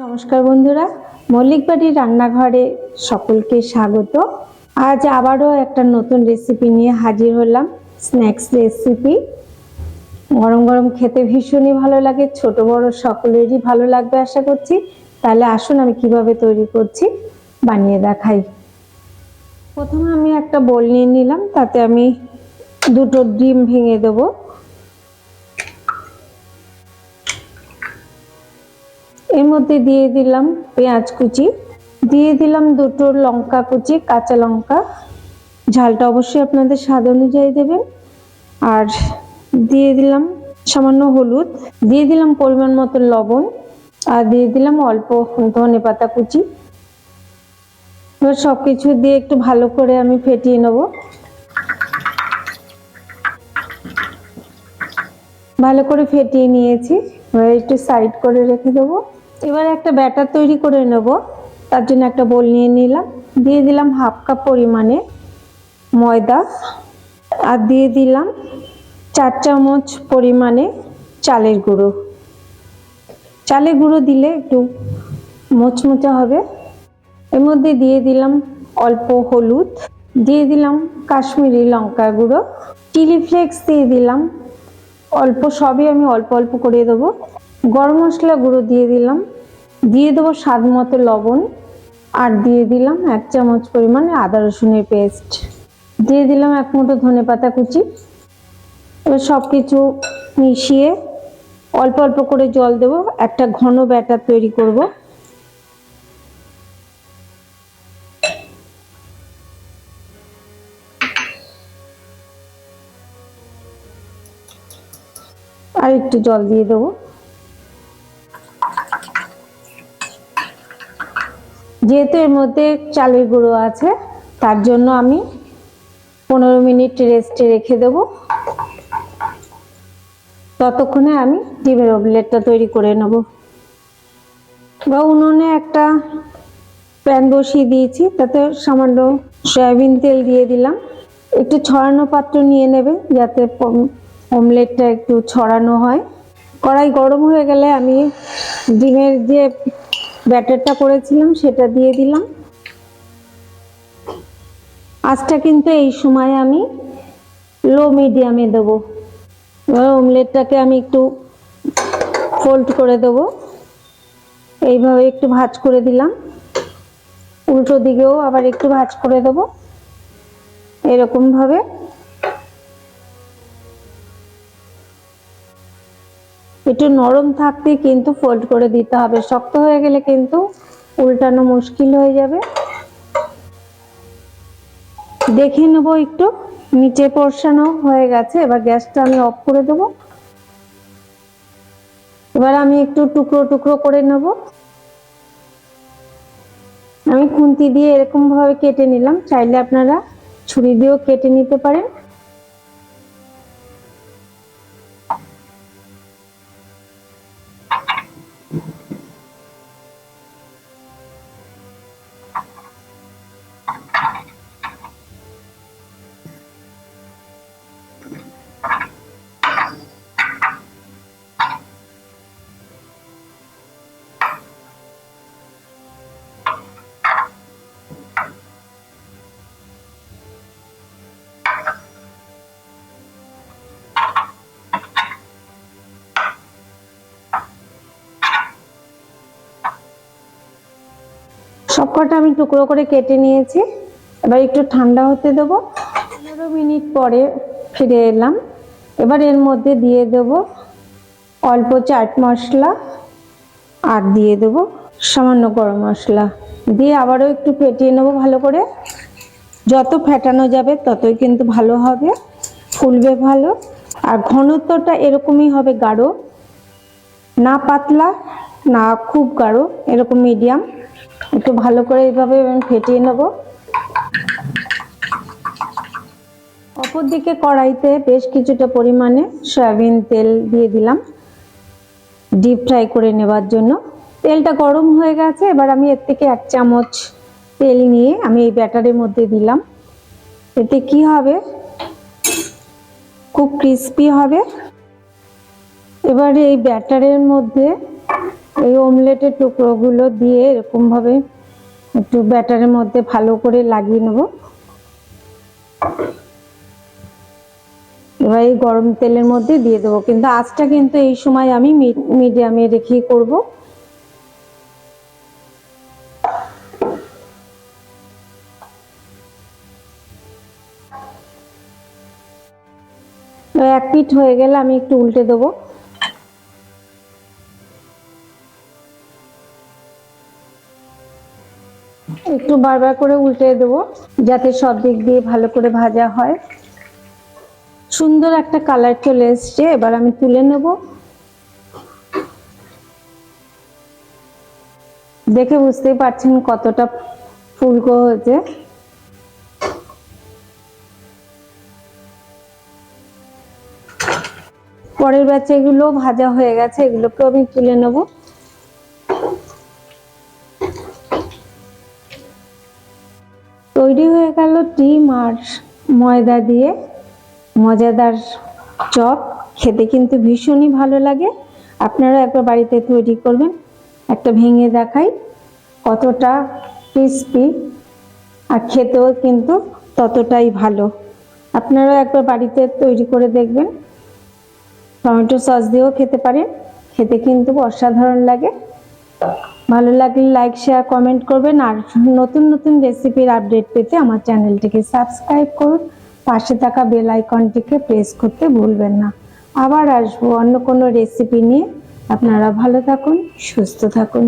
নমস্কার বন্ধুরা, মল্লিক বাড়ির রান্নাঘরে সকলকে স্বাগত। আজ আবারও একটা নতুন রেসিপি নিয়ে হাজির হলাম। Snacks recipe. গরম গরম খেতে ভীষণই ভালো লাগে, ছোট বড় সকলেরই ভালো লাগবে আশা করছি। তাহলে আসুন আমি কিভাবে তৈরি করছি বানিয়ে দেখাই। প্রথমে আমি একটা বোল নিয়ে নিলাম, তাতে আমি দুটো ডিম ভেঙে দেবো। এর মধ্যে দিয়ে দিলাম পেঁয়াজ কুচি, দিয়ে দিলাম দুটো লঙ্কা কুচি, কাঁচা লঙ্কা। ঝালটা অবশ্যই আপনাদের স্বাদ অনুযায়ী দেবেন। আর দিয়ে দিলাম সামান্য হলুদ, দিয়ে দিলাম পরিমাণ মতো লবণ, আর দিয়ে দিলাম অল্প ধনেপাতা কুচি। এবার সবকিছু দিয়ে একটু ভালো করে আমি ফেটিয়ে নেব। ভালো করে ফেটিয়ে নিয়েছি, এবার একটু সাইড করে রেখে দেবো। এবার একটা ব্যাটার তৈরি করে নেব। তার জন্য একটা বোল নিয়ে নিলাম, দিয়ে দিলাম হাফ কাপ পরিমাণে ময়দা, আর দিয়ে দিলাম 4 চামচ পরিমাণে চালের গুঁড়ো। চালের গুঁড়ো দিলে একটু মোচমোচা হবে। এর মধ্যে দিয়ে দিলাম অল্প হলুদ, দিয়ে দিলাম কাশ্মীরি লঙ্কা গুঁড়ো, চিলি ফ্লেক্স দিয়ে দিলাম অল্প, সবই আমি অল্প অল্প করে দেবো। গরম মশলা গুঁড়ো দিয়ে দিলাম, দিয়ে দেবো স্বাদ মতো লবণ, আর দিয়ে দিলাম 1 চামচ পরিমাণে আদা রসুনের পেস্ট, দিয়ে দিলাম 1 মুঠো ধনেপাতা কুচি। এবার সবকিছু মিশিয়ে অল্প অল্প করে জল দেবো, একটা ঘন ব্যাটার তৈরি করব। আর একটু জল দিয়ে দেবো। যেহেতু এর মধ্যে চালের গুঁড়ো আছে, তার জন্য আমি 15 মিনিট রেস্টে রেখে দেবো। ততক্ষণে আমি ডিমের অমলেটটা তৈরি করে নেব। বা উনুনে একটা প্যান বসিয়ে দিয়েছি, তাতে সামান্য সয়াবিন তেল দিয়ে দিলাম। একটু ছড়ানো পাত্র নিয়ে নেবে, যাতে অমলেটটা একটু ছড়ানো হয়। কড়াই গরম হয়ে গেলে আমি ডিমের যে ব্যাটারটা করেছিলাম সেটা দিয়ে দিলাম। আঁচটা কিন্তু এই সময় আমি লো মিডিয়ামে দেবো। অমলেটটাকে আমি একটু ফোল্ড করে দেবো, এইভাবে একটু ভাঁজ করে দিলাম। উল্টো দিকেও আবার একটু ভাঁজ করে দেবো, এরকম ভাবে। একটু নরম থাকতে কিন্তু ফোল্ড করে দিতে হবে, শক্ত হয়ে গেলে কিন্তু উল্টানো মুশকিল হয়ে যাবে। দেখে নেব একটু নিচে পোর্শনও হয়ে গেছে। এবার গ্যাসটা আমি অফ করে দেবো। এবার আমি একটু টুকরো টুকরো করে নেব। আমি খুন্তি দিয়ে এরকম ভাবে কেটে নিলাম, চাইলে আপনারা ছুরি দিয়েও কেটে নিতে পারেন। সবকটা আমি টুকরো করে কেটে নিয়েছি। এবার একটু ঠান্ডা হতে দেবো। 15 মিনিট পরে ফিরে এলাম। এবার এর মধ্যে দিয়ে দেব অল্প চাট মশলা, আর দিয়ে দেব সামান্য গরম মশলা, দিয়ে আবারও একটু ফেটিয়ে নেবো ভালো করে। যত ফেটানো যাবে ততই কিন্তু ভালো হবে, ফুলবে ভালো। আর ঘনত্বটা এরকমই হবে, গাঢ় না পাতলা না খুব গাঢ়, এরকম মিডিয়াম। একটু ভালো করে এইভাবে আমি ফেটিয়ে নেব। অপর দিকে কড়াইতে বেশ কিছুটা পরিমাণে সয়াবিন তেল দিয়ে দিলাম ডিপ ফ্রাই করে নেবার জন্য। তেলটা গরম হয়ে গেছে, এবার আমি এর থেকে 1 চামচ তেল নিয়ে আমি এই ব্যাটারের মধ্যে দিলাম। এতে কি হবে, খুব ক্রিস্পি হবে। এবার এই ব্যাটারের মধ্যে এই অমলেটের টুকরোগুলো দিয়ে এরকম ভাবে একটু ব্যাটারের মধ্যে ভালো করে লাগিয়ে নেব। এবার এই গরম তেলের মধ্যে দিয়ে দেবো, কিন্তু আঁচটা কিন্তু এই সময় আমি মিডিয়ামে রেখেই করব। এক পিঠ হয়ে গেলে আমি একটু উল্টে দেবো। একটু বারবার করে উল্টে দেবো যাতে সব দিক দিয়ে ভালো করে ভাজা হয়। সুন্দর একটা কালার চলে এসছে, এবার আমি তুলে নেব। দেখে বুঝতেই পারছেন কতটা ফুলকো হয়েছে। পরের ব্যাচে এগুলো ভাজা হয়ে গেছে, এগুলোকেও আমি তুলে নেব। তৈরি হয়ে গেল ডিম আর ময়দা দিয়ে মজাদার চপ। খেতে কিন্তু ভীষণই ভালো লাগে, আপনারা একবার বাড়িতে তৈরি করবেন। একটা ভেঙে দেখাই, কতটা ক্রিস্পি আর খেতেও কিন্তু ততটাই ভালো। আপনারা একবার বাড়িতে তৈরি করে দেখবেন। টমেটো সস দিয়েও খেতে পারেন, খেতে কিন্তু অসাধারণ লাগে। ভালো লাগলে লাইক শেয়ার কমেন্ট করবেন, আর নতুন নতুন রেসিপির আপডেট পেতে আমার চ্যানেলটিকে সাবস্ক্রাইব করুন। পাশে থাকা বেল আইকনটিকে প্রেস করতে ভুলবেন না। আবার আসবো অন্য কোনো রেসিপি নিয়ে। আপনারা ভালো থাকুন, সুস্থ থাকুন।